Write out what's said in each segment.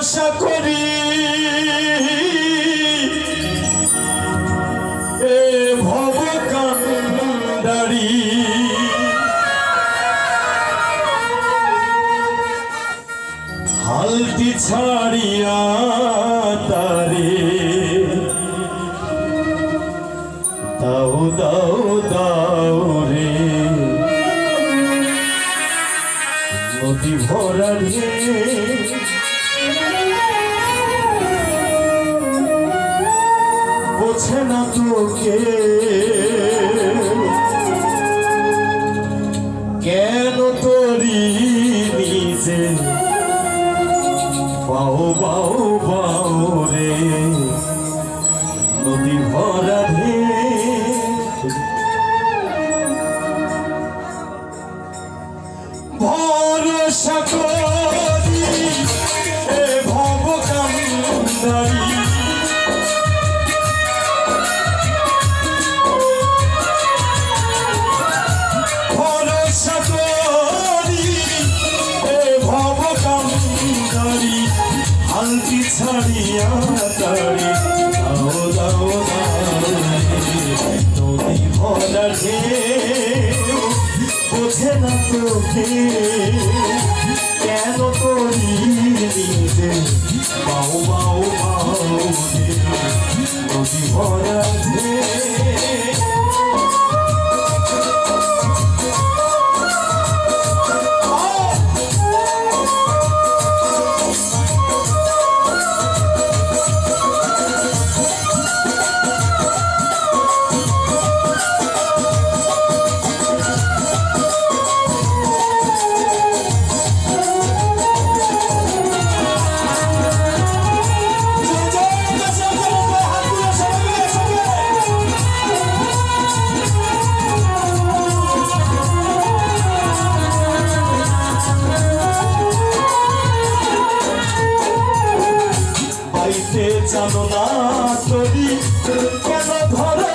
ভরসা করি এ ভব কান্ডারি হালটি ছাড়িয়া তারে দাও দাও দাও রে নদী ভরা রে বোঝে না তোকে কেন তোরি নিজে বাউ বাউ বাউ রে নদী ভরা রে ভরসা করি এ ভব কান্ডারি ভরসা করি এ ভব কান্ডারি হালকি ছাড়িয়া তারি দাও দাও দাও নদী ভরা রে বোঝে না তোকে কেন করি নিজে বাউ বাউ বাউ নদী ভরা রে জানো না তোরি কেন ধরো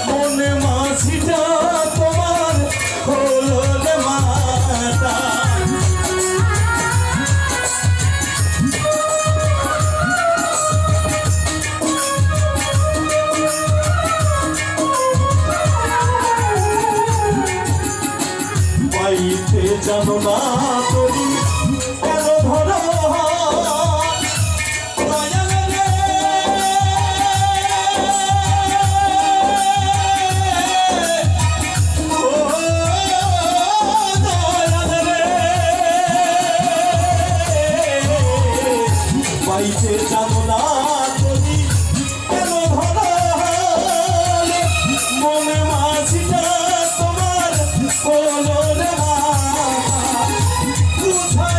মনে মাঝিটা তোমার হলো রে মাতা বাইতে জানো না তোরি কেন ধরো বাইতে জানো না তুমি কেন ধরা মনে মাঝিটা তোমার বলো রে বুঝা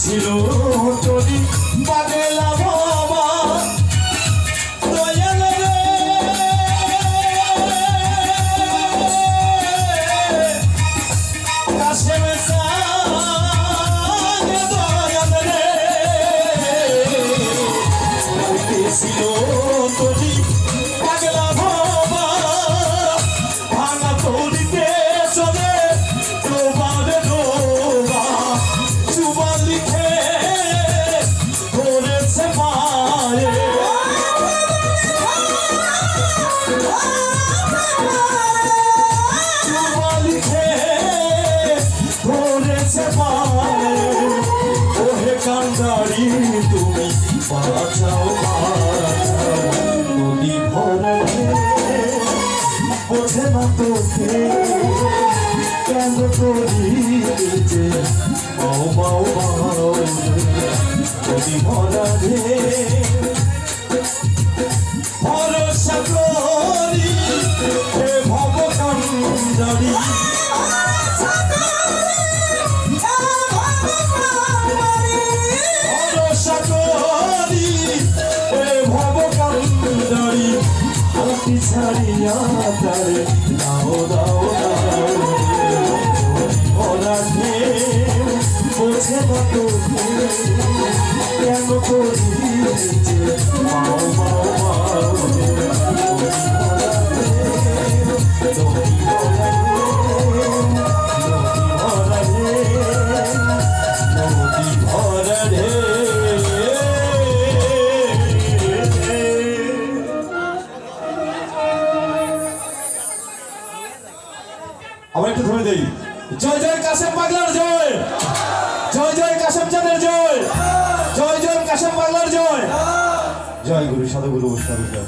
ছিল যদি পাগলা বাবা দয়াল রে কাশেম সাগে দয়াল রে ছিল যদি পাগলা বাবা ভাঙা তরিতে চলে ডোবারে ডোবা চুবা লিখে ধরেছে মায়ে চুবা লিখে ধরেছে মায়ে ওহে কান্দারি তুমি বাঁচাও বাঁচাও নদী ভরে বোঝে না তোকে কেন করিতে মাও মাও মাও নদী ভরা রে ভরসা করি হে ভব কান্দারি ভরসা করি হে ভব কান্দারি হাতি ছাড়িয়া তারে দাও দাও দাও ওরা ঢেউ বোঝে না তোকে কেন করিতে মাও মাও মাও নদী ভরা রে আবার একটু ধরে দেই জয় জয় কাশেম পাগলার জয় জয় জয় কাশেম চাঁদের জয় জয় জয় কাশেম পাগলার জয় জয় গুরু সাধু গুরু বৈষ্ণব জয়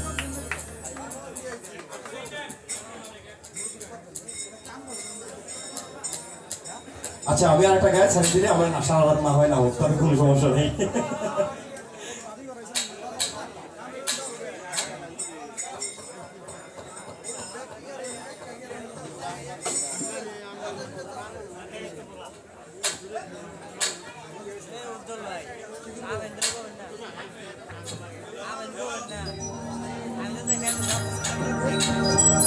আচ্ছা আমি আর একটা গায়ে ছাড়ি দিলে আমার সারা রাত না হয় না তবে কোনো সমস্যা নেই I'm